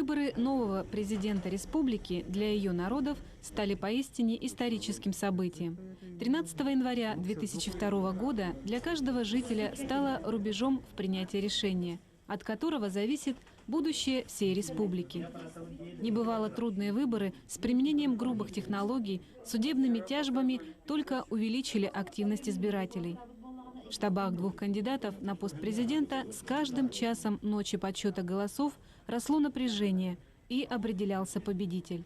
Выборы нового президента республики для ее народов стали поистине историческим событием. 13 января 2002 года для каждого жителя стало рубежом в принятии решения, от которого зависит будущее всей республики. Небывало трудные выборы с применением грубых технологий, судебными тяжбами только увеличили активность избирателей. В штабах двух кандидатов на пост президента с каждым часом ночи подсчета голосов росло напряжение и определялся победитель.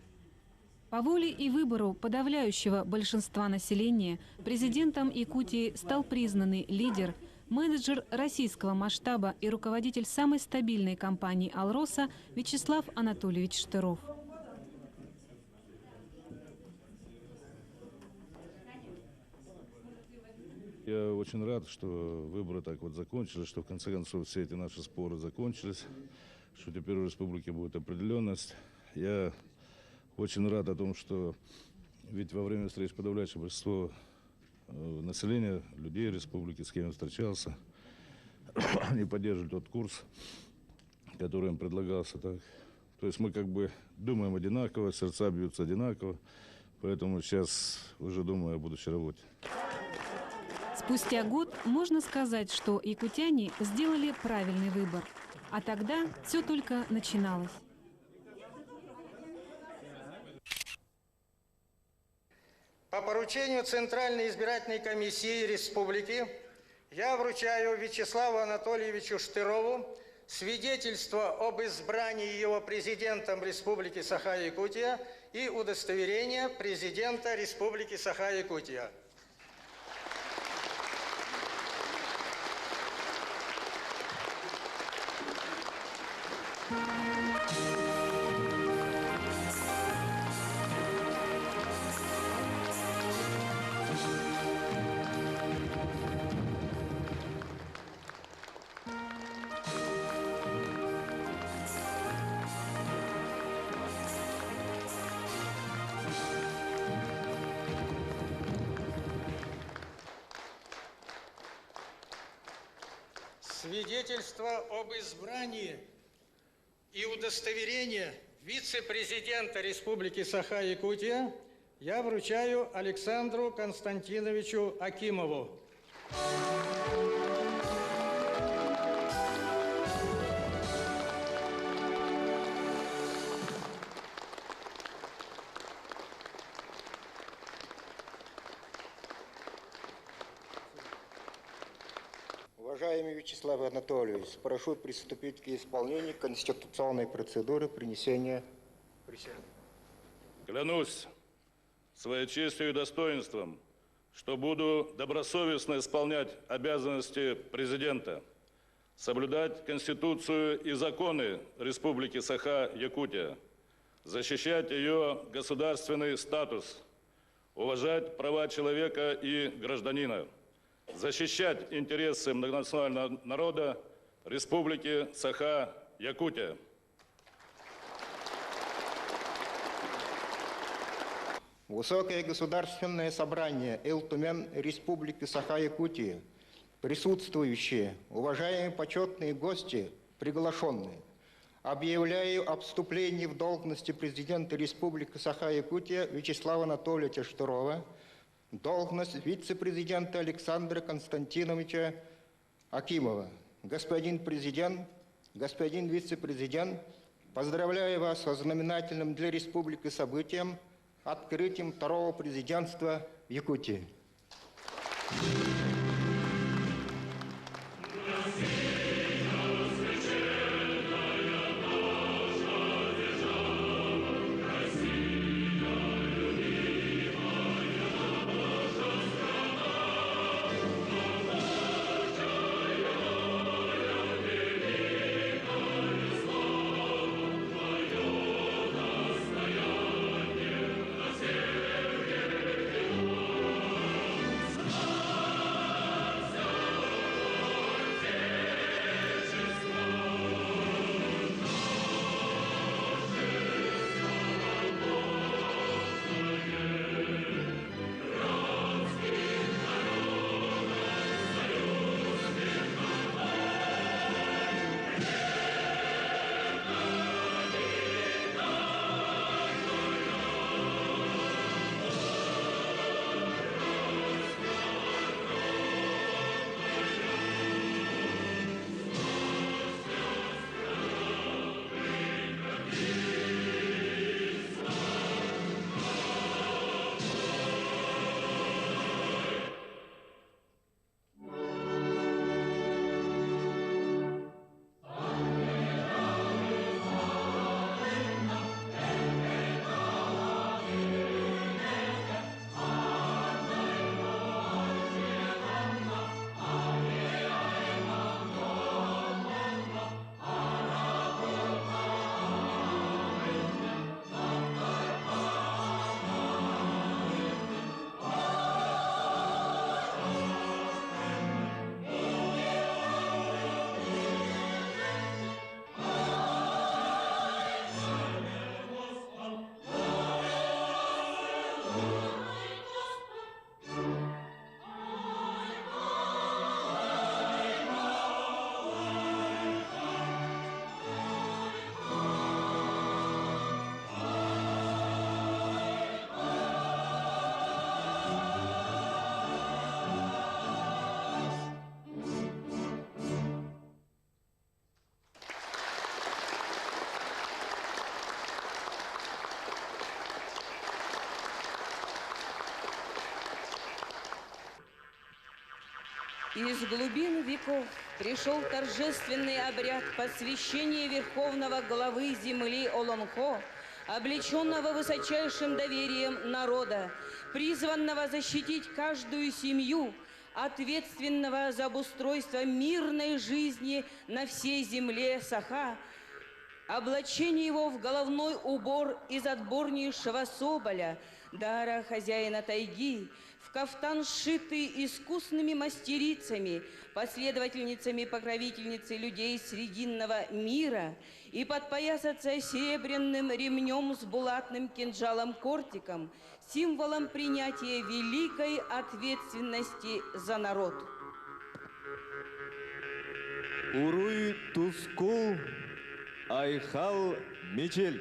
По воле и выбору подавляющего большинства населения президентом Якутии стал признанный лидер, менеджер российского масштаба и руководитель самой стабильной компании «Алроса» Вячеслав Анатольевич Штыров. Я очень рад, что выборы так вот закончились, что в конце концов все эти наши споры закончились, что теперь в республике будет определенность. Я очень рад о том, что ведь во время встреч подавляющее большинство населения, людей республики, с кем я встречался, они поддерживали тот курс, который им предлагался. Так. То есть мы как бы думаем одинаково, сердца бьются одинаково, поэтому сейчас уже думаю о будущей работе. Спустя год можно сказать, что якутяне сделали правильный выбор. А тогда все только начиналось. По поручению Центральной избирательной комиссии республики я вручаю Вячеславу Анатольевичу Штырову свидетельство об избрании его президентом Республики Саха-Якутия и удостоверение президента Республики Саха-Якутия. Свидетельство об избрании и удостоверение вице-президента Республики Саха-Якутия я вручаю Александру Константиновичу Акимову. Уважаемый Вячеслав Анатольевич, прошу приступить к исполнению конституционной процедуры принесения присяги. Клянусь своей честью и достоинством, что буду добросовестно исполнять обязанности президента, соблюдать Конституцию и законы Республики Саха-Якутия, защищать ее государственный статус, уважать права человека и гражданина, защищать интересы многонационального народа Республики Саха-Якутия. Высокое государственное собрание Эл-Тумен Республики Саха-Якутия, присутствующие, уважаемые почетные гости, приглашенные, объявляю об вступлении в должности президента Республики Саха-Якутия Вячеслава Анатольевича Штырова, должность вице-президента Александра Константиновича Акимова. Господин президент, господин вице-президент, поздравляю вас со знаменательным для республики событием открытием второго президентства в Якутии. Из глубин веков пришел торжественный обряд посвящения верховного главы земли Олонхо, облеченного высочайшим доверием народа, призванного защитить каждую семью, ответственного за обустройство мирной жизни на всей земле Саха, облачение его в головной убор из отборнейшего соболя, дара хозяина тайги, в кафтан, сшитый искусными мастерицами, последовательницами-покровительницей людей срединного мира, и подпоясаться серебряным ремнем с булатным кинжалом-кортиком, символом принятия великой ответственности за народ. Уруй Тускул Айхал Мичель.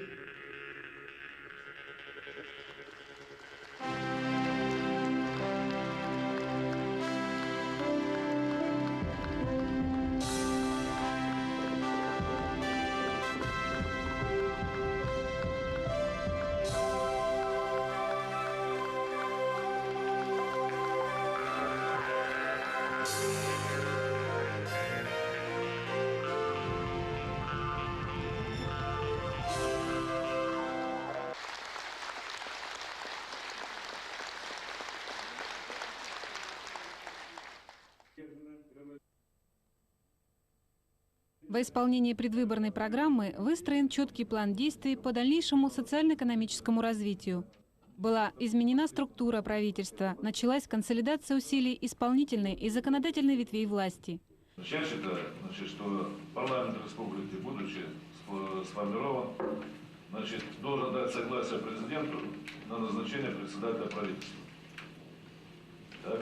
Во исполнении предвыборной программы выстроен четкий план действий по дальнейшему социально-экономическому развитию. Была изменена структура правительства, началась консолидация усилий исполнительной и законодательной ветвей власти. Я считаю, что парламент республики, будучи сформирован, должен дать согласие президенту на назначение председателя правительства. Так?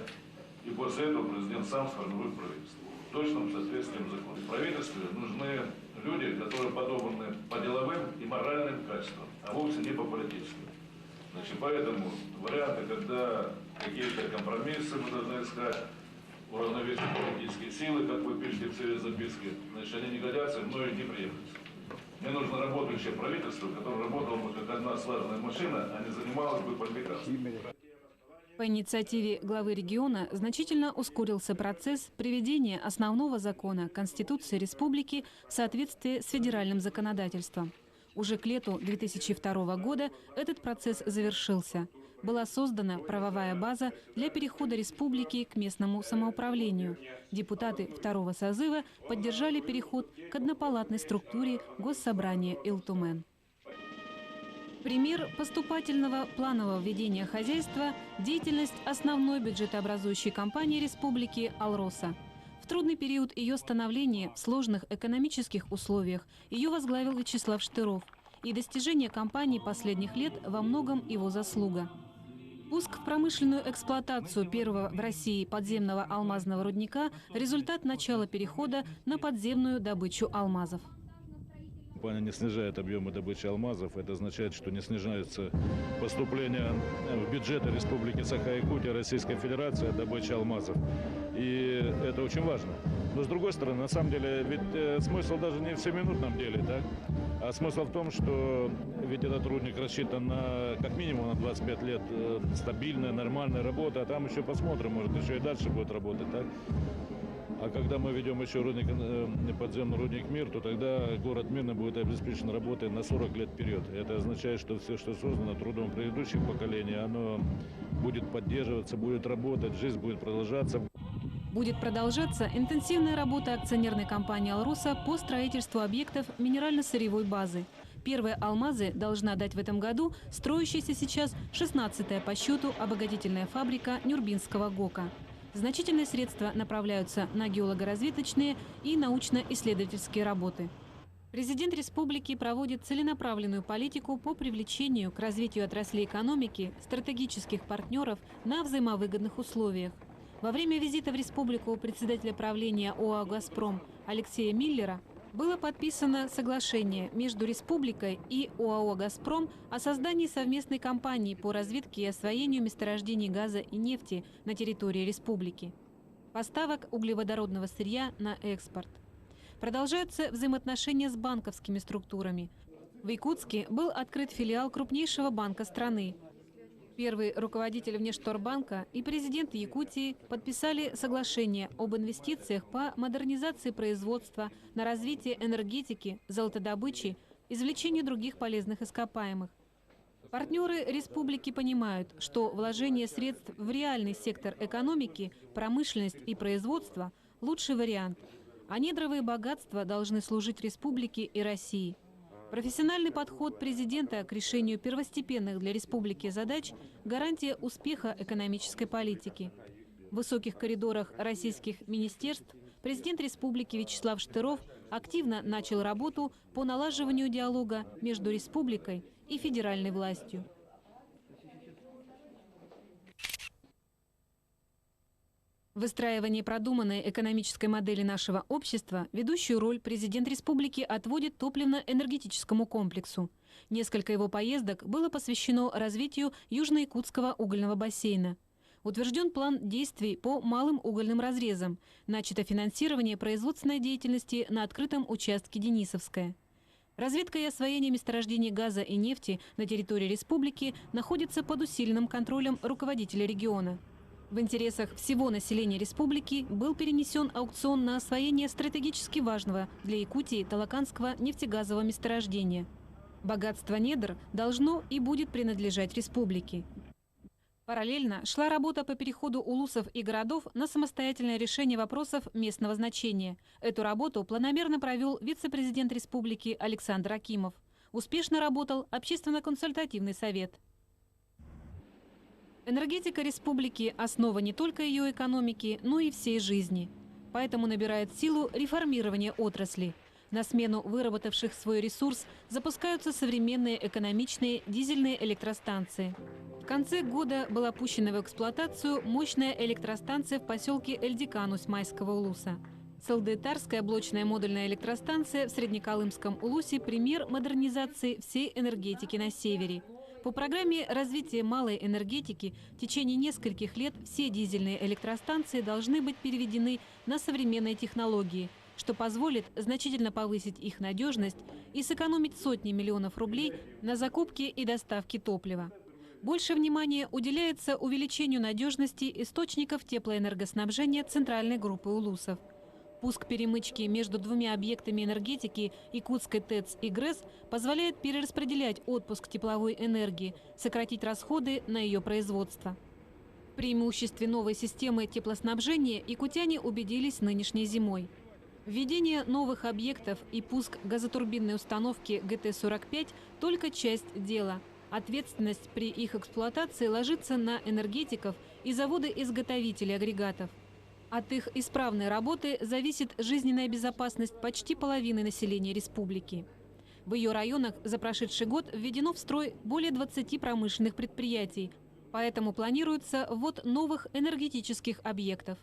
И после этого президент сам сформирует правительство. В точном соответствии с законом. В правительстве нужны люди, которые подобраны по деловым и моральным качествам, а вовсе не по политическим. Поэтому варианты, когда какие-то компромиссы мы должны искать, уравновесить политические силы, как вы пишете в своей записке, они не годятся, но и не приемлются. Мне нужно работающее правительство, которое работало бы как одна слаженная машина, а не занималось бы политикой. По инициативе главы региона значительно ускорился процесс приведения основного закона Конституции Республики в соответствии с федеральным законодательством. Уже к лету 2002 года этот процесс завершился. Была создана правовая база для перехода республики к местному самоуправлению. Депутаты второго созыва поддержали переход к однопалатной структуре Госсобрания Элтумен. Пример поступательного планового ведения хозяйства – деятельность основной бюджетообразующей компании республики «Алроса». В трудный период ее становления в сложных экономических условиях ее возглавил Вячеслав Штыров. И достижения компании последних лет во многом его заслуга. Пуск в промышленную эксплуатацию первого в России подземного алмазного рудника – результат начала перехода на подземную добычу алмазов. Компания не снижает объемы добычи алмазов. Это означает, что не снижаются поступления в бюджеты Республики Саха-Якутия, Российской Федерации от добычи алмазов. И это очень важно. Но с другой стороны, на самом деле, ведь смысл даже не в 7-минутном деле, так? А смысл в том, что ведь этот рудник рассчитан на как минимум на 25 лет стабильная, нормальная работа, а там еще посмотрим, может еще и дальше будет работать, так? А когда мы ведем еще подземный рудник «Мир», то тогда город Мирный будет обеспечен работой на 40 лет вперед. Это означает, что все, что создано трудом предыдущих поколений, оно будет поддерживаться, будет работать, жизнь будет продолжаться. Будет продолжаться интенсивная работа акционерной компании «Алроса» по строительству объектов минерально-сырьевой базы. Первые алмазы должна дать в этом году строящаяся сейчас 16-я по счету обогатительная фабрика Нюрбинского ГОКа. Значительные средства направляются на геолого-разведочные и научно-исследовательские работы. Президент республики проводит целенаправленную политику по привлечению к развитию отраслей экономики стратегических партнеров на взаимовыгодных условиях. Во время визита в республику председателя правления ОАО «Газпром» Алексея Миллера было подписано соглашение между республикой и ОАО «Газпром» о создании совместной компании по разведке и освоению месторождений газа и нефти на территории республики. Поставок углеводородного сырья на экспорт. Продолжаются взаимоотношения с банковскими структурами. В Якутске был открыт филиал крупнейшего банка страны. Первый руководитель Внешторгбанка и президент Якутии подписали соглашение об инвестициях по модернизации производства, на развитие энергетики, золотодобычи, извлечению других полезных ископаемых. Партнеры республики понимают, что вложение средств в реальный сектор экономики, промышленность и производство – лучший вариант, а недровые богатства должны служить республике и России. Профессиональный подход президента к решению первостепенных для республики задач – гарантия успеха экономической политики. В высоких коридорах российских министерств президент республики Вячеслав Штыров активно начал работу по налаживанию диалога между республикой и федеральной властью. В выстраивании продуманной экономической модели нашего общества ведущую роль президент республики отводит топливно-энергетическому комплексу. Несколько его поездок было посвящено развитию Южно-Якутского угольного бассейна. Утвержден план действий по малым угольным разрезам, начато финансирование производственной деятельности на открытом участке Денисовское. Разведка и освоение месторождений газа и нефти на территории республики находится под усиленным контролем руководителя региона. В интересах всего населения республики был перенесен аукцион на освоение стратегически важного для Якутии Талаканского нефтегазового месторождения. Богатство недр должно и будет принадлежать республике. Параллельно шла работа по переходу улусов и городов на самостоятельное решение вопросов местного значения. Эту работу планомерно провел вице-президент республики Александр Акимов. Успешно работал общественно-консультативный совет. Энергетика республики – основа не только ее экономики, но и всей жизни. Поэтому набирает силу реформирование отрасли. На смену выработавших свой ресурс запускаются современные экономичные дизельные электростанции. В конце года была пущена в эксплуатацию мощная электростанция в поселке Эльдикан Усть-Майского улуса. Салдетарская блочная модульная электростанция в Среднеколымском улусе – пример модернизации всей энергетики на севере. По программе развития малой энергетики в течение нескольких лет все дизельные электростанции должны быть переведены на современные технологии, что позволит значительно повысить их надежность и сэкономить сотни миллионов рублей на закупке и доставке топлива. Больше внимания уделяется увеличению надежности источников теплоэнергоснабжения центральной группы улусов. Пуск перемычки между двумя объектами энергетики Якутской ТЭЦ и ГРЭС позволяет перераспределять отпуск тепловой энергии, сократить расходы на ее производство. В преимуществе новой системы теплоснабжения якутяне убедились нынешней зимой. Введение новых объектов и пуск газотурбинной установки ГТ-45 – только часть дела. Ответственность при их эксплуатации ложится на энергетиков и заводы-изготовителей агрегатов. От их исправной работы зависит жизненная безопасность почти половины населения республики. В ее районах за прошедший год введено в строй более 20 промышленных предприятий, поэтому планируется ввод новых энергетических объектов.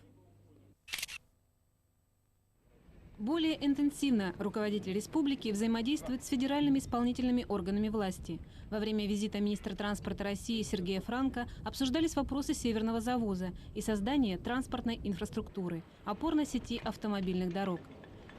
Более интенсивно руководитель республики взаимодействует с федеральными исполнительными органами власти. Во время визита министра транспорта России Сергея Франко обсуждались вопросы северного завоза и создания транспортной инфраструктуры, опорной сети автомобильных дорог.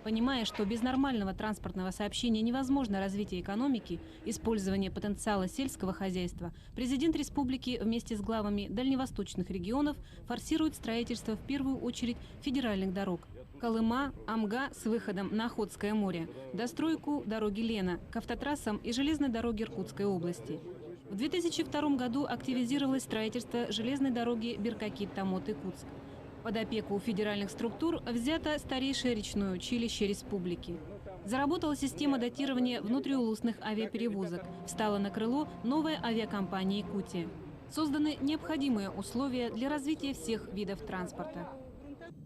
Понимая, что без нормального транспортного сообщения невозможно развитие экономики, использование потенциала сельского хозяйства, президент республики вместе с главами дальневосточных регионов форсирует строительство в первую очередь федеральных дорог. Колыма, Амга с выходом на Охотское море, достройку дороги Лена, к автотрассам и железной дороге Иркутской области. В 2002 году активизировалось строительство железной дороги Беркакит-Тамот-Якутск. Под опеку федеральных структур взято старейшее речное училище республики. Заработала система датирования внутриулусных авиаперевозок. Встала на крыло новая авиакомпания «Якутия». Созданы необходимые условия для развития всех видов транспорта.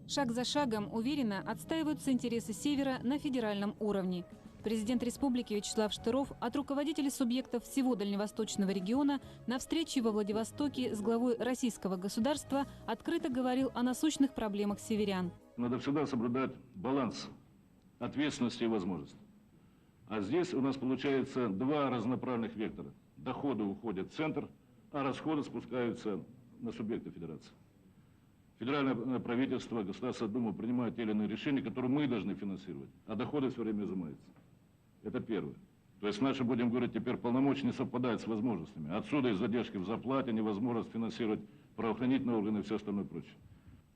Шаг за шагом уверенно отстаиваются интересы Севера на федеральном уровне. Президент республики Вячеслав Штыров от руководителей субъектов всего Дальневосточного региона на встрече во Владивостоке с главой российского государства открыто говорил о насущных проблемах северян. Надо всегда соблюдать баланс ответственности и возможностей. А здесь у нас получается два разноправленных вектора. Доходы уходят в центр, а расходы спускаются на субъекты федерации. Федеральное правительство, Государственная Дума принимают те или иные решения, которые мы должны финансировать, а доходы все время изымаются. Это первое. То есть наши, будем говорить, теперь полномочия не совпадают с возможностями. Отсюда и задержки в зарплате, невозможность финансировать правоохранительные органы и все остальное прочее.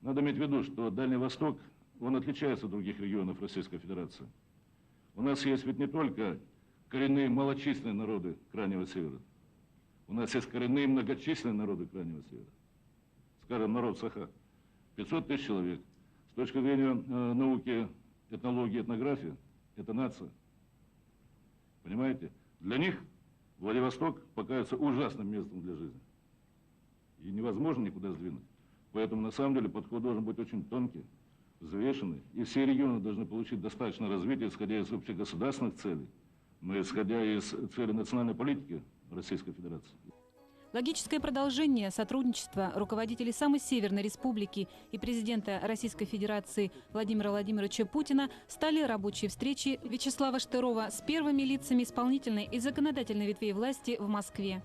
Надо иметь в виду, что Дальний Восток, он отличается от других регионов Российской Федерации. У нас есть ведь не только коренные малочисленные народы Крайнего Севера. У нас есть коренные многочисленные народы Крайнего Севера. Скажем, народ Саха. 500 тысяч человек. С точки зрения науки, этнологии, этнографии, это нация. Понимаете? Для них Владивосток покажется ужасным местом для жизни. И невозможно никуда сдвинуть. Поэтому, на самом деле, подход должен быть очень тонкий, взвешенный. И все регионы должны получить достаточно развития, исходя из общегосударственных целей, но исходя из целей национальной политики Российской Федерации. Логическое продолжение сотрудничества руководителей самой Северной Республики и президента Российской Федерации Владимира Владимировича Путина стали рабочие встречи Вячеслава Штырова с первыми лицами исполнительной и законодательной ветвей власти в Москве.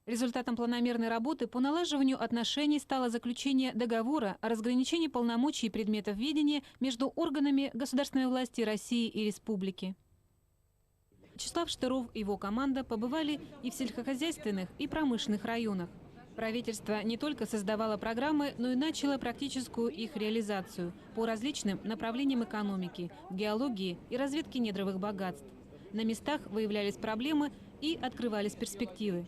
Результатом планомерной работы по налаживанию отношений стало заключение договора о разграничении полномочий и предметов ведения между органами государственной власти России и Республики. Вячеслав Штыров и его команда побывали и в сельскохозяйственных, и промышленных районах. Правительство не только создавало программы, но и начало практическую их реализацию по различным направлениям экономики, геологии и разведки недровых богатств. На местах выявлялись проблемы и открывались перспективы.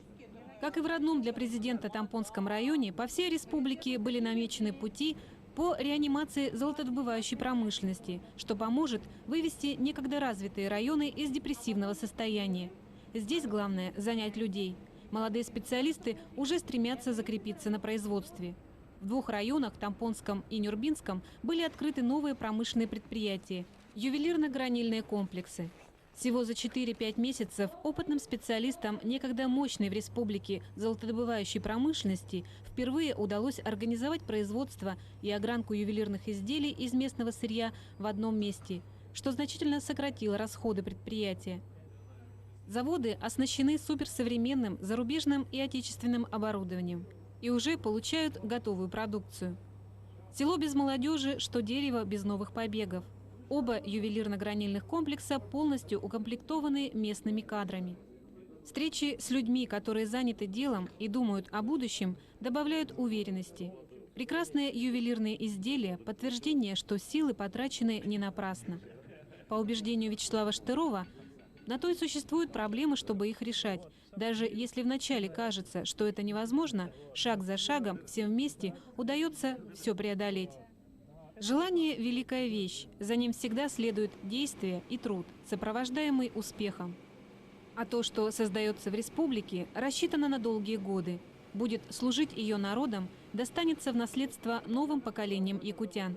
Как и в родном для президента Тампонском районе, по всей республике были намечены пути по реанимации золотодобывающей промышленности, что поможет вывести некогда развитые районы из депрессивного состояния. Здесь главное – занять людей. Молодые специалисты уже стремятся закрепиться на производстве. В двух районах, Тампонском и Нюрбинском, были открыты новые промышленные предприятия – ювелирно-гранильные комплексы. Всего за 4-5 месяцев опытным специалистам некогда мощной в республике золотодобывающей промышленности впервые удалось организовать производство и огранку ювелирных изделий из местного сырья в одном месте, что значительно сократило расходы предприятия. Заводы оснащены суперсовременным зарубежным и отечественным оборудованием и уже получают готовую продукцию. Село без молодежи, что дерево без новых побегов. Оба ювелирно-гранильных комплекса полностью укомплектованы местными кадрами. Встречи с людьми, которые заняты делом и думают о будущем, добавляют уверенности. Прекрасные ювелирные изделия – подтверждение, что силы потрачены не напрасно. По убеждению Вячеслава Штырова, на то и существуют проблемы, чтобы их решать. Даже если вначале кажется, что это невозможно, шаг за шагом всем вместе удается все преодолеть. Желание – великая вещь, за ним всегда следует действие и труд, сопровождаемый успехом. А то, что создается в республике, рассчитано на долгие годы, будет служить ее народам, достанется в наследство новым поколениям якутян.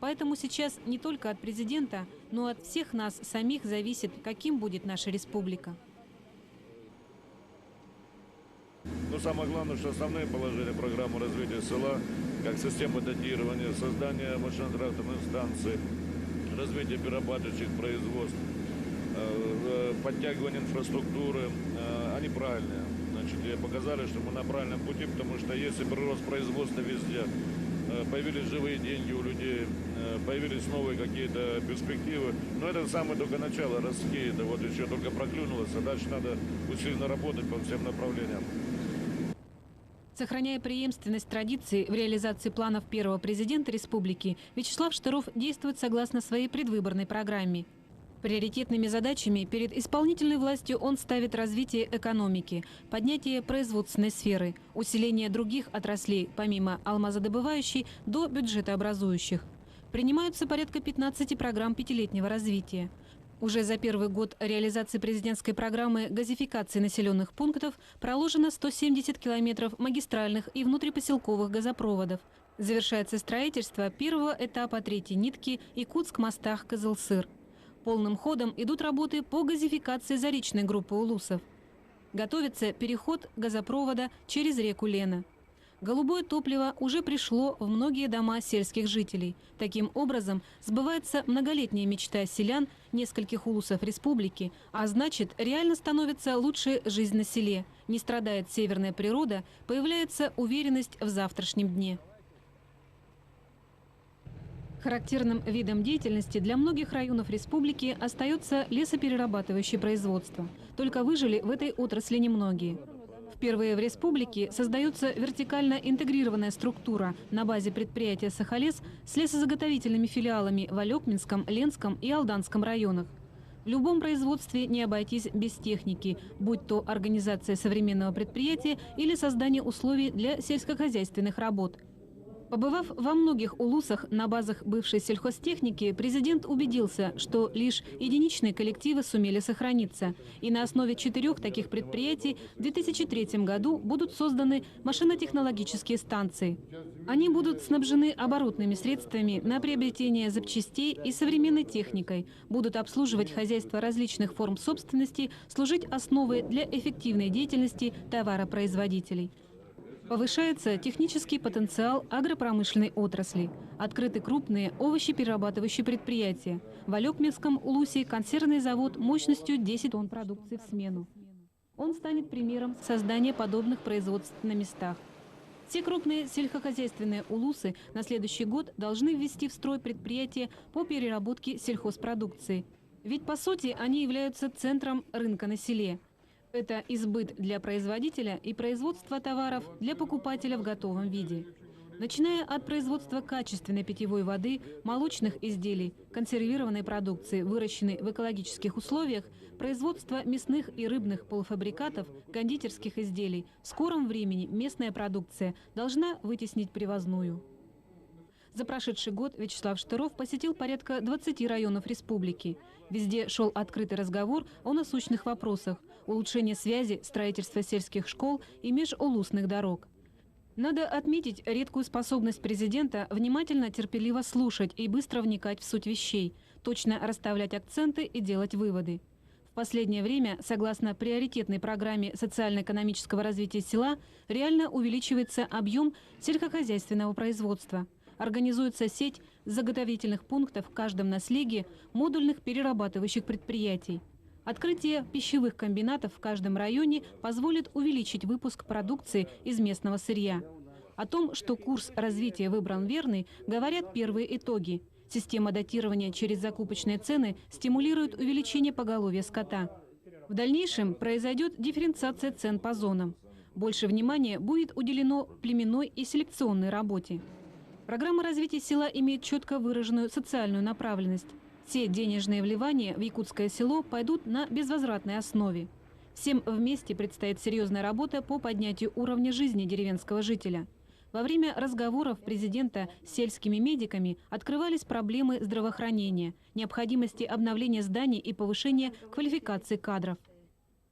Поэтому сейчас не только от президента, но и от всех нас самих зависит, каким будет наша республика. Но самое главное, что основные положения программы развития села, как система датирования, создание машино-тракторных станций, развитие перерабатывающих производств, подтягивание инфраструктуры, они правильные. Значит, показали, что мы на правильном пути, потому что если прирост производства везде, появились живые деньги у людей, появились новые какие-то перспективы. Но это самое только начало, ростки, это вот еще только проклюнулось, а дальше надо усиленно работать по всем направлениям. Сохраняя преемственность традиций в реализации планов первого президента республики, Вячеслав Штыров действует согласно своей предвыборной программе. Приоритетными задачами перед исполнительной властью он ставит развитие экономики, поднятие производственной сферы, усиление других отраслей, помимо алмазодобывающей, до бюджетообразующих. Принимаются порядка 15 программ пятилетнего развития. Уже за первый год реализации президентской программы газификации населенных пунктов проложено 170 километров магистральных и внутрипоселковых газопроводов. Завершается строительство первого этапа третьей нитки Якутск-Мастах-Кызылсыр. Полным ходом идут работы по газификации заречной группы улусов. Готовится переход газопровода через реку Лена. Голубое топливо уже пришло в многие дома сельских жителей. Таким образом, сбывается многолетняя мечта селян нескольких улусов республики, а значит, реально становится лучше жизнь на селе. Не страдает северная природа, появляется уверенность в завтрашнем дне. Характерным видом деятельности для многих районов республики остается лесоперерабатывающее производство. Только выжили в этой отрасли немногие. Впервые в республике создается вертикально интегрированная структура на базе предприятия «Сахалес» с лесозаготовительными филиалами в Алекминском, Ленском и Алданском районах. В любом производстве не обойтись без техники, будь то организация современного предприятия или создание условий для сельскохозяйственных работ. Побывав во многих улусах на базах бывшей сельхозтехники, президент убедился, что лишь единичные коллективы сумели сохраниться. И на основе 4 таких предприятий в 2003 году будут созданы машинотехнологические станции. Они будут снабжены оборотными средствами на приобретение запчастей и современной техникой, будут обслуживать хозяйства различных форм собственности, служить основой для эффективной деятельности товаропроизводителей. Повышается технический потенциал агропромышленной отрасли. Открыты крупные овощеперерабатывающие предприятия. В Алекминском улусе консервный завод мощностью 10 тонн продукции в смену. Он станет примером создания подобных производств на местах. Все крупные сельскохозяйственные улусы на следующий год должны ввести в строй предприятия по переработке сельхозпродукции. Ведь, по сути, они являются центром рынка на селе. Это избыт для производителя и производство товаров для покупателя в готовом виде. Начиная от производства качественной питьевой воды, молочных изделий, консервированной продукции, выращенной в экологических условиях, производства мясных и рыбных полуфабрикатов, кондитерских изделий, в скором времени местная продукция должна вытеснить привозную. За прошедший год Вячеслав Штыров посетил порядка 20 районов республики. Везде шел открытый разговор о насущных вопросах – улучшение связи, строительство сельских школ и межулусных дорог. Надо отметить редкую способность президента внимательно, терпеливо слушать и быстро вникать в суть вещей, точно расставлять акценты и делать выводы. В последнее время, согласно приоритетной программе социально-экономического развития села, реально увеличивается объем сельскохозяйственного производства. Организуется сеть заготовительных пунктов в каждом наследии модульных перерабатывающих предприятий. Открытие пищевых комбинатов в каждом районе позволит увеличить выпуск продукции из местного сырья. О том, что курс развития выбран верный, говорят первые итоги. Система датирования через закупочные цены стимулирует увеличение поголовья скота. В дальнейшем произойдет дифференциация цен по зонам. Больше внимания будет уделено племенной и селекционной работе. Программа развития села имеет четко выраженную социальную направленность. Все денежные вливания в якутское село пойдут на безвозвратной основе. Всем вместе предстоит серьезная работа по поднятию уровня жизни деревенского жителя. Во время разговоров президента с сельскими медиками открывались проблемы здравоохранения, необходимости обновления зданий и повышения квалификации кадров.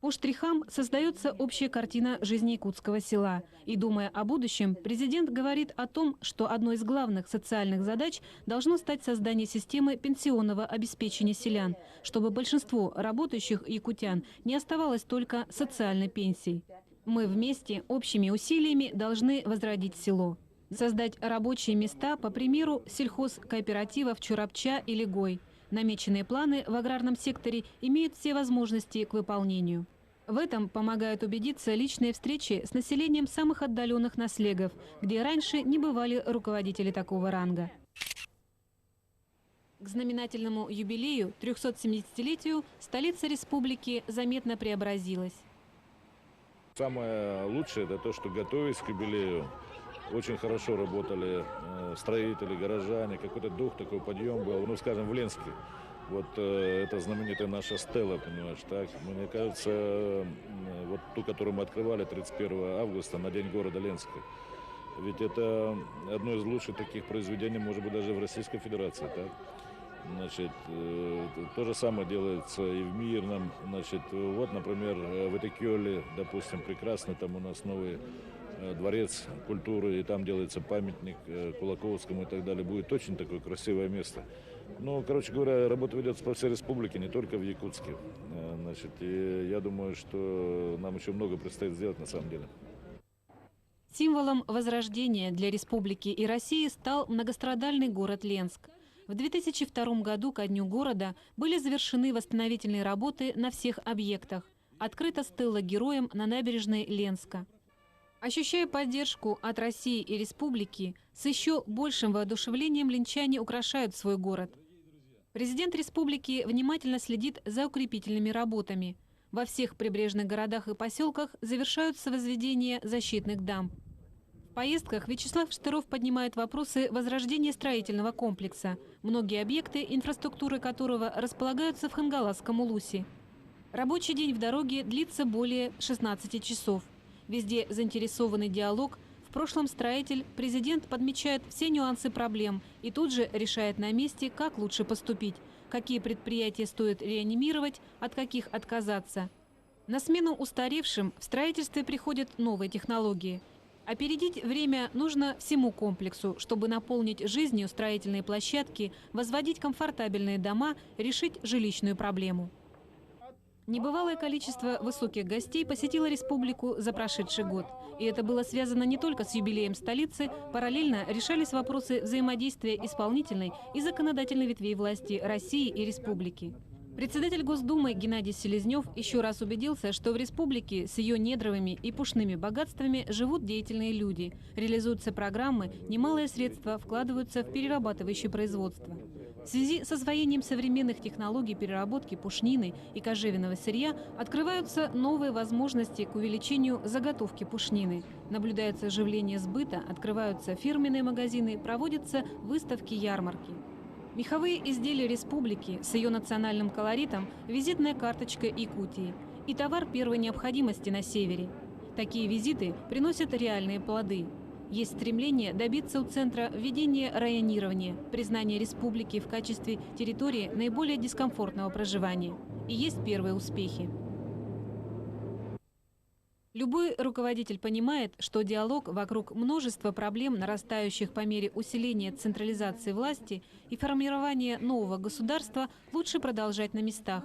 По штрихам создается общая картина жизни якутского села. И, думая о будущем, президент говорит о том, что одной из главных социальных задач должно стать создание системы пенсионного обеспечения селян, чтобы большинство работающих якутян не оставалось только социальной пенсией. Мы вместе, общими усилиями должны возродить село. Создать рабочие места по примеру сельхозкооперативов Чурапча и Легой. Намеченные планы в аграрном секторе имеют все возможности к выполнению. В этом помогают убедиться личные встречи с населением самых отдаленных наслегов, где раньше не бывали руководители такого ранга. К знаменательному юбилею, 370-летию, столица республики заметно преобразилась. Самое лучшее – это то, что, готовясь к юбилею, очень хорошо работали строители, горожане, какой-то дух, такой подъем был. Ну, скажем, в Ленске. Вот это знаменитая наша стела, понимаешь, так? Мне кажется, вот ту, которую мы открывали 31 августа на День города Ленска. Ведь это одно из лучших таких произведений, может быть, даже в Российской Федерации, так? Значит, то же самое делается и в Мирном. Значит, вот, например, в Этекёле, допустим, прекрасный там у нас новый дворец культуры, и там делается памятник Кулаковскому и так далее. Будет очень такое красивое место. Ну, короче говоря, работа ведется по всей республике, не только в Якутске. Значит, и я думаю, что нам еще много предстоит сделать на самом деле. Символом возрождения для республики и России стал многострадальный город Ленск. В 2002 году ко дню города были завершены восстановительные работы на всех объектах. Открыта стела героям на набережной Ленска. Ощущая поддержку от России и республики, с еще большим воодушевлением линчане украшают свой город. Президент республики внимательно следит за укрепительными работами. Во всех прибрежных городах и поселках завершаются возведения защитных дамб. В поездках Вячеслав Штыров поднимает вопросы возрождения строительного комплекса, многие объекты, инфраструктуры которого располагаются в Хангаласском улусе. Рабочий день в дороге длится более 16 часов. Везде заинтересованный диалог. В прошлом строитель, президент подмечает все нюансы проблем и тут же решает на месте, как лучше поступить, какие предприятия стоит реанимировать, от каких отказаться. На смену устаревшим в строительстве приходят новые технологии. Опередить время нужно всему комплексу, чтобы наполнить жизнью строительные площадки, возводить комфортабельные дома, решить жилищную проблему. Небывалое количество высоких гостей посетило республику за прошедший год. И это было связано не только с юбилеем столицы, параллельно решались вопросы взаимодействия исполнительной и законодательной ветвей власти России и республики. Председатель Госдумы Геннадий Селезнев еще раз убедился, что в республике с ее недровыми и пушными богатствами живут деятельные люди, реализуются программы, немалые средства вкладываются в перерабатывающее производство. В связи с освоением современных технологий переработки пушнины и кожевенного сырья открываются новые возможности к увеличению заготовки пушнины. Наблюдается оживление сбыта, открываются фирменные магазины, проводятся выставки-ярмарки. Меховые изделия республики с ее национальным колоритом – визитная карточка Якутии и товар первой необходимости на севере. Такие визиты приносят реальные плоды. Есть стремление добиться у центра введения районирования, признания республики в качестве территории наиболее дискомфортного проживания. И есть первые успехи. Любой руководитель понимает, что диалог вокруг множества проблем, нарастающих по мере усиления централизации власти и формирования нового государства, лучше продолжать на местах.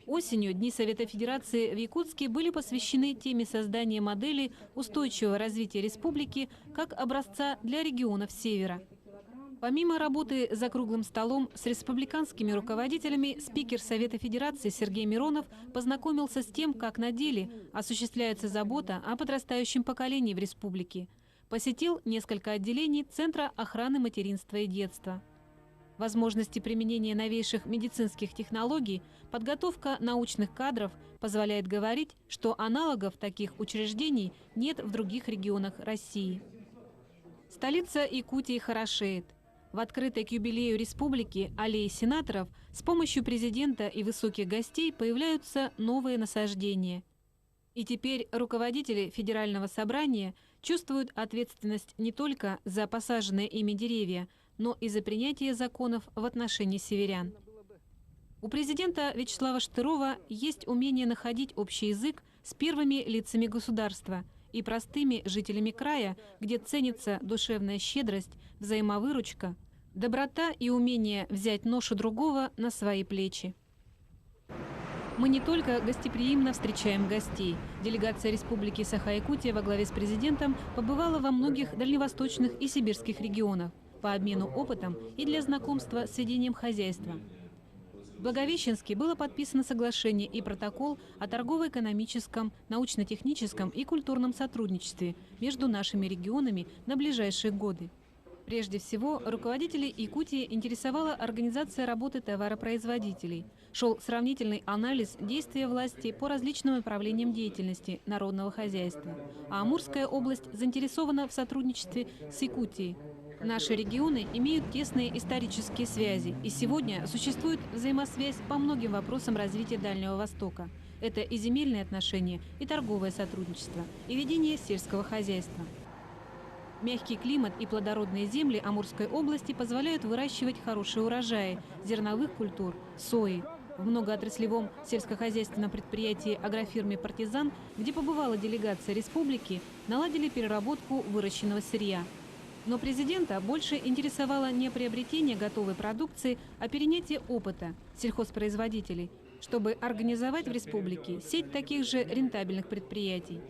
Осенью Дни Совета Федерации в Якутске были посвящены теме создания модели устойчивого развития республики как образца для регионов Севера. Помимо работы за круглым столом с республиканскими руководителями, спикер Совета Федерации Сергей Миронов познакомился с тем, как на деле осуществляется забота о подрастающем поколении в республике. Посетил несколько отделений Центра охраны материнства и детства. Возможности применения новейших медицинских технологий, подготовка научных кадров позволяет говорить, что аналогов таких учреждений нет в других регионах России. Столица Якутии хорошеет. В открытой к юбилею республики аллее сенаторов с помощью президента и высоких гостей появляются новые насаждения. И теперь руководители Федерального собрания чувствуют ответственность не только за посаженные ими деревья, но и за принятие законов в отношении северян. У президента Вячеслава Штырова есть умение находить общий язык с первыми лицами государства и простыми жителями края, где ценится душевная щедрость, взаимовыручка, доброта и умение взять ношу другого на свои плечи. Мы не только гостеприимно встречаем гостей. Делегация Республики Саха-Якутия во главе с президентом побывала во многих дальневосточных и сибирских регионах по обмену опытом и для знакомства с ведением хозяйства. В Благовещенске было подписано соглашение и протокол о торгово-экономическом, научно-техническом и культурном сотрудничестве между нашими регионами на ближайшие годы. Прежде всего, руководителей Якутии интересовала организация работы товаропроизводителей. Шел сравнительный анализ действия власти по различным направлениям деятельности народного хозяйства. А Амурская область заинтересована в сотрудничестве с Якутией. Наши регионы имеют тесные исторические связи, и сегодня существует взаимосвязь по многим вопросам развития Дальнего Востока. Это и земельные отношения, и торговое сотрудничество, и ведение сельского хозяйства. Мягкий климат и плодородные земли Амурской области позволяют выращивать хорошие урожаи зерновых культур, сои. В многоотраслевом сельскохозяйственном предприятии агрофирме «Партизан», где побывала делегация республики, наладили переработку выращенного сырья. Но президента больше интересовало не приобретение готовой продукции, а перенятие опыта сельхозпроизводителей, чтобы организовать в республике сеть таких же рентабельных предприятий.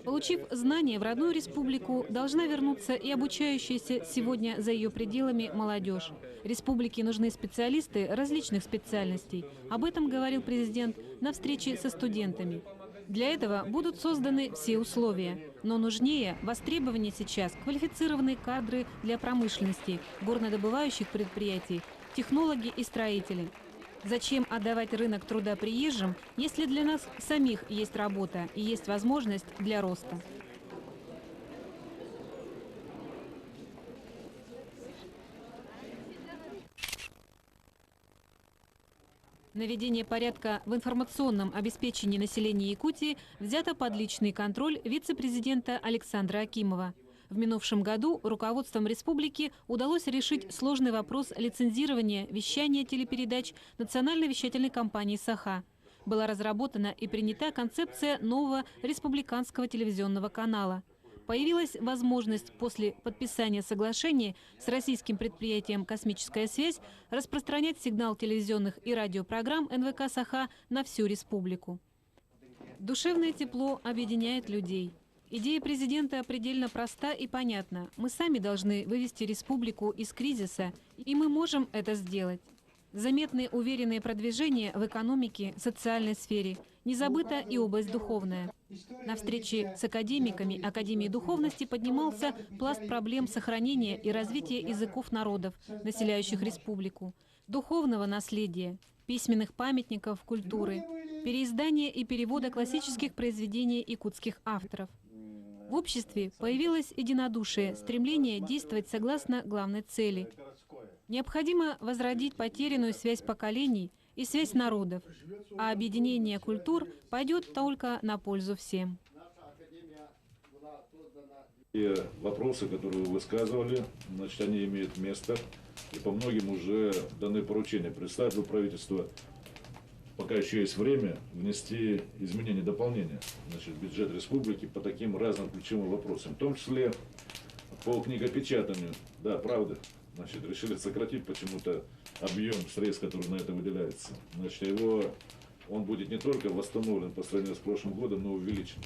Получив знания в родную республику, должна вернуться и обучающаяся сегодня за ее пределами молодежь. Республике нужны специалисты различных специальностей. Об этом говорил президент на встрече со студентами. Для этого будут созданы все условия. Но нужнее востребование сейчас квалифицированные кадры для промышленности, горнодобывающих предприятий, технологи и строители. Зачем отдавать рынок труда приезжим, если для нас самих есть работа и есть возможность для роста? Наведение порядка в информационном обеспечении населения Якутии взято под личный контроль вице-президента Александра Акимова. В минувшем году руководством республики удалось решить сложный вопрос лицензирования вещания телепередач национальной вещательной компании «Саха». Была разработана и принята концепция нового республиканского телевизионного канала. Появилась возможность после подписания соглашения с российским предприятием «Космическая связь» распространять сигнал телевизионных и радиопрограмм НВК «Саха» на всю республику. Душевное тепло объединяет людей. Идея президента предельно проста и понятна. Мы сами должны вывести республику из кризиса, и мы можем это сделать. Заметны уверенные продвижения в экономике, социальной сфере. Не забыта и область духовная. На встрече с академиками Академии духовности поднимался пласт проблем сохранения и развития языков народов, населяющих республику, духовного наследия, письменных памятников культуры, переиздания и перевода классических произведений якутских авторов. В обществе появилось единодушие, стремление действовать согласно главной цели. Необходимо возродить потерянную связь поколений и связь народов, а объединение культур пойдет только на пользу всем. И вопросы, которые вы высказывали, значит, они имеют место, и по многим уже даны поручения. Представителю правительства, пока еще есть время, внести изменения, дополнения, значит, в бюджет республики по таким разным ключевым вопросам, в том числе по книгопечатанию. Да, правда. Значит, решили сократить почему-то объем средств, который на это выделяется. Значит, он будет не только восстановлен по сравнению с прошлым годом, но увеличен.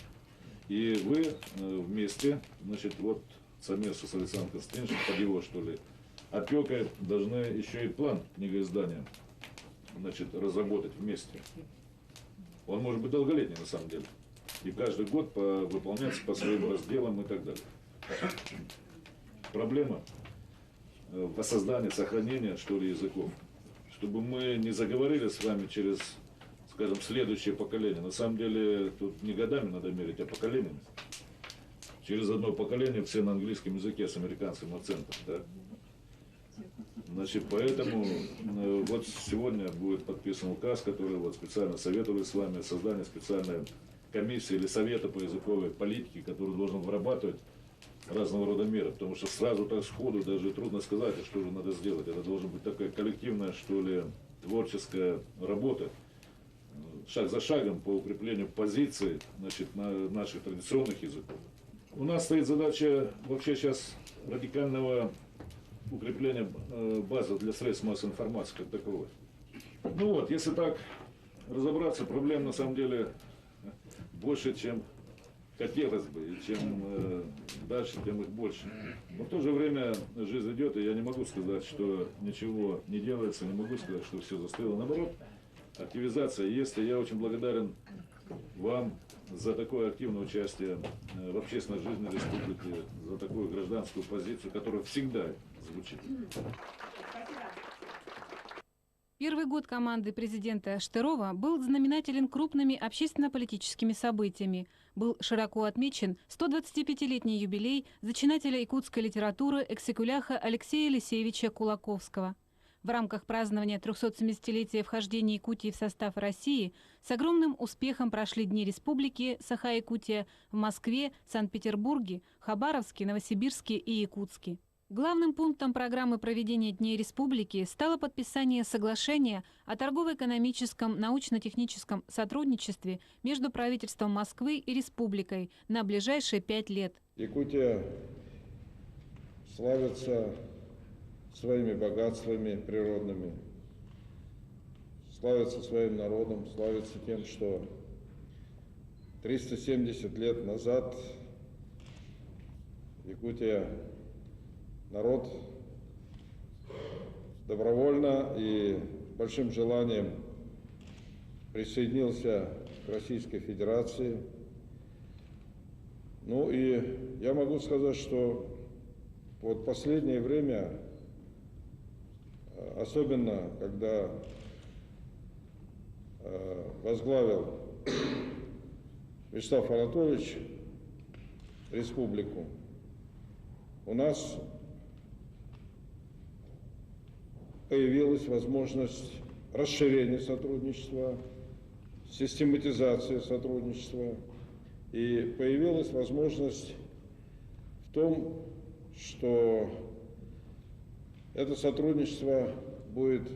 И вы вместе, значит, вот совместно с Александром Константиновичем, под его, что ли, опекой должны еще и план книгоиздания, значит, разработать вместе. Он может быть долголетний на самом деле. И каждый год выполняться по своим разделам и так далее. Проблема воссоздания, сохранения, что ли, языков. Чтобы мы не заговорили с вами через, скажем, следующее поколение. На самом деле, тут не годами надо мерить, а поколениями. Через одно поколение все на английском языке с американским акцентом. Да? Значит, поэтому вот сегодня будет подписан указ, который вот специально советовали с вами, создание специальной комиссии или совета по языковой политике, который должен вырабатывать разного рода меры, потому что сразу так сходу даже трудно сказать, что же надо сделать. Это должна быть такая коллективная, что ли, творческая работа, шаг за шагом по укреплению позиций, значит, наших традиционных языков. У нас стоит задача вообще сейчас радикального укрепления базы для средств массовой информации как таковой. Ну вот, если так разобраться, проблем на самом деле больше, чем хотелось бы, и чем дальше, тем их больше. Но в то же время жизнь идет, и я не могу сказать, что ничего не делается, не могу сказать, что все застыло. Наоборот, активизация есть, и я очень благодарен вам за такое активное участие в общественной жизни республики, за такую гражданскую позицию, которая всегда звучит. Первый год команды президента Штырова был знаменателен крупными общественно-политическими событиями. Был широко отмечен 125-летний юбилей зачинателя якутской литературы экзекуляха Алексея Елисеевича Кулаковского. В рамках празднования 370-летия вхождения Якутии в состав России с огромным успехом прошли Дни Республики Саха-Якутия в Москве, Санкт-Петербурге, Хабаровске, Новосибирске и Якутске. Главным пунктом программы проведения Дней Республики стало подписание соглашения о торгово-экономическом, научно-техническом сотрудничестве между правительством Москвы и республикой на ближайшие 5 лет. Якутия славится своими богатствами природными, славится своим народом, славится тем, что 370 лет назад Якутия народ добровольно и большим желанием присоединился к Российской Федерации. Ну и я могу сказать, что вот последнее время, особенно когда возглавил Вячеслав Анатольевич республику, у нас появилась возможность расширения сотрудничества, систематизации сотрудничества, и появилась возможность в том, что это сотрудничество будет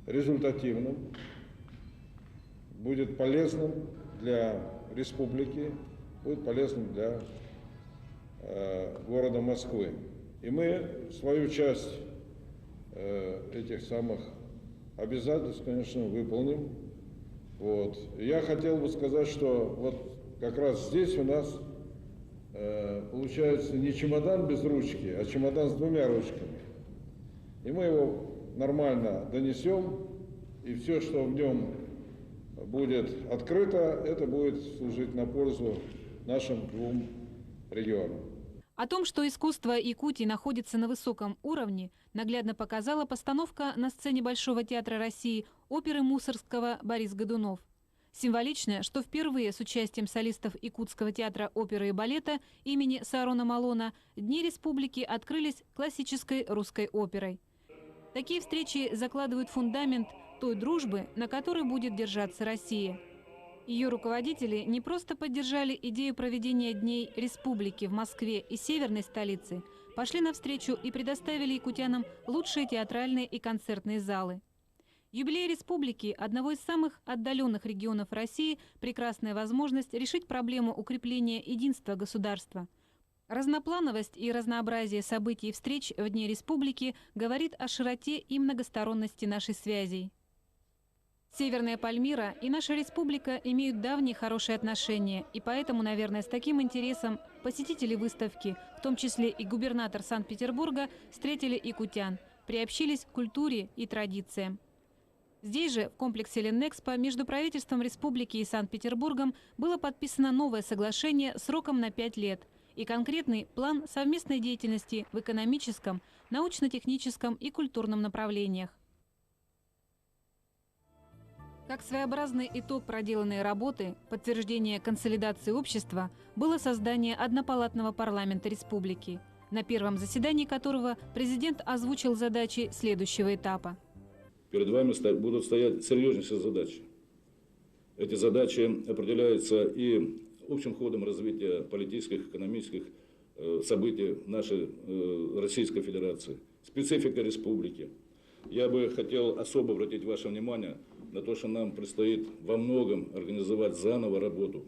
результативным, будет полезным для республики, будет полезным для города Москвы. И мы свою часть этих самых обязательств, конечно, выполним. Вот. Я хотел бы сказать, что вот как раз здесь у нас получается не чемодан без ручки, а чемодан с двумя ручками. И мы его нормально донесем, и все, что в нем будет открыто, это будет служить на пользу нашим двум регионам. О том, что искусство Якутии находится на высоком уровне, наглядно показала постановка на сцене Большого театра России оперы Мусоргского «Борис Годунов». Символично, что впервые с участием солистов Якутского театра оперы и балета имени Саарона Малона Дни Республики открылись классической русской оперой. Такие встречи закладывают фундамент той дружбы, на которой будет держаться Россия. Ее руководители не просто поддержали идею проведения Дней Республики в Москве и северной столице, пошли навстречу и предоставили якутянам лучшие театральные и концертные залы. Юбилей республики, одного из самых отдаленных регионов России, прекрасная возможность решить проблему укрепления единства государства. Разноплановость и разнообразие событий и встреч в Дни республики говорит о широте и многосторонности нашей связей. Северная Пальмира и наша республика имеют давние хорошие отношения, и поэтому, наверное, с таким интересом посетители выставки, в том числе и губернатор Санкт-Петербурга, встретили якутян, приобщились к культуре и традициям. Здесь же, в комплексе Ленэкспо, между правительством республики и Санкт-Петербургом было подписано новое соглашение сроком на 5 лет и конкретный план совместной деятельности в экономическом, научно-техническом и культурном направлениях. Как своеобразный итог проделанной работы, подтверждение консолидации общества, было создание однопалатного парламента республики, на первом заседании которого президент озвучил задачи следующего этапа. Перед вами будут стоять серьезнейшие задачи. Эти задачи определяются и общим ходом развития политических, экономических событий нашей Российской Федерации, специфика республики. Я бы хотел особо обратить ваше внимание на то, что нам предстоит во многом организовать заново работу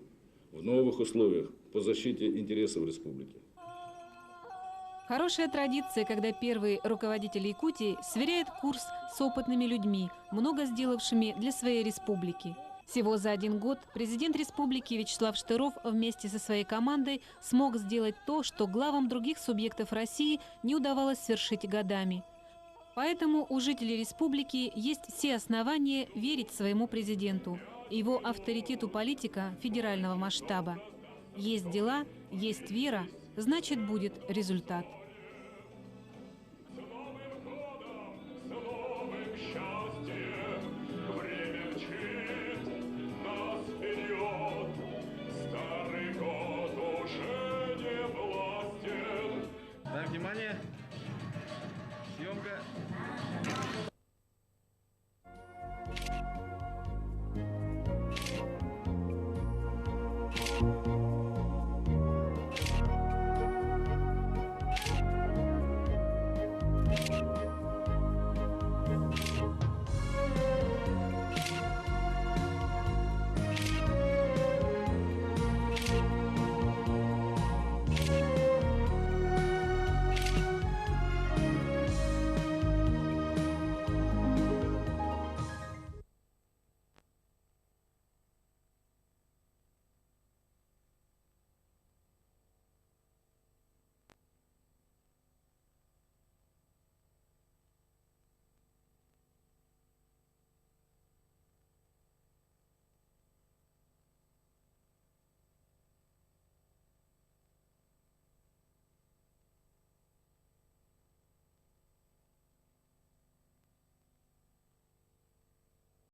в новых условиях по защите интересов республики. Хорошая традиция, когда первые руководители Якутии сверяют курс с опытными людьми, много сделавшими для своей республики. Всего за 1 год президент республики Вячеслав Штыров вместе со своей командой смог сделать то, что главам других субъектов России не удавалось свершить годами. Поэтому у жителей республики есть все основания верить своему президенту и его авторитету политика федерального масштаба. Есть дела, есть вера, значит, будет результат. Внимание! Съемка!